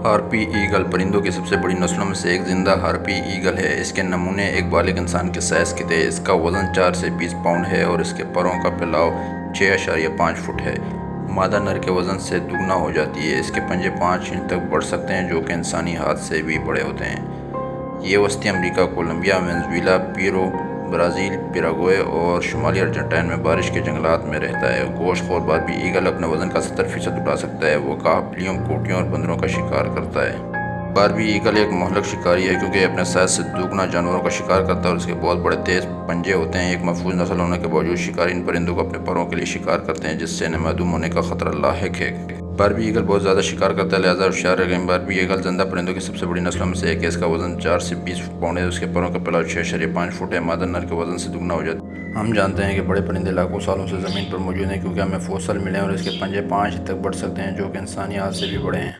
Harpy eagle परिंदों की सबसे बड़ी नस्लों में से एक जिंदा हार्पी ईगल है। इसके नमूने एक बालिग इंसान के साइज़ के थे। इसका वज़न 4 से 20 पाउंड है और इसके परों का फैलाव 6.5 फुट है। मादा नर के वज़न से दुगना हो जाती है। इसके पंजे 5 इंच तक बढ़ सकते हैं, जो कि इंसानी हाथ से भी बड़े होते हैं। ये वस्ती America, Colombia, Venezuela, Peru, Brazil, Paraguay और शुमाली अर्जेंटीना में बारिश के जंगलात में रहता है। गोश्तखोर बार्बी ईगल अपने वज़न का 70% उठा सकता है। वो काफलियों, कोटियों और बंदरों का शिकार करता है। बार्बी ईगल एक मोहलक शिकारी है क्योंकि अपने साइज से दुगना जानवरों का शिकार करता है और उसके बहुत बड़े तेज पंजे होते हैं। एक महफूज नस्ल होने के बावजूद शिकारी इन परिंदों को अपने परों के लिए शिकार करते हैं, जिससे इन्हें मादूम होने का खतरा लाहिक है। बार्बी ईगल बहुत ज़्यादा शिकार करता है, लिहाजा होशियार रहें। बार्बी ईगल जिंदा परिंदों की सबसे बड़ी नस्लों में से एक है। इसका वजन 4 से 20 पाउंड है। उसके परों का फैलाव 6.5 फुट है। मादा नर के वजन से दुगना हो जाता है। हम जानते हैं कि बड़े परिंदे लाखों सालों से ज़मीन पर मौजूद हैं क्योंकि हमें फोसिल मिले हैं और इसके पंजे 5 तक बढ़ सकते हैं, जो कि इंसानी हाथ से भी बड़े हैं।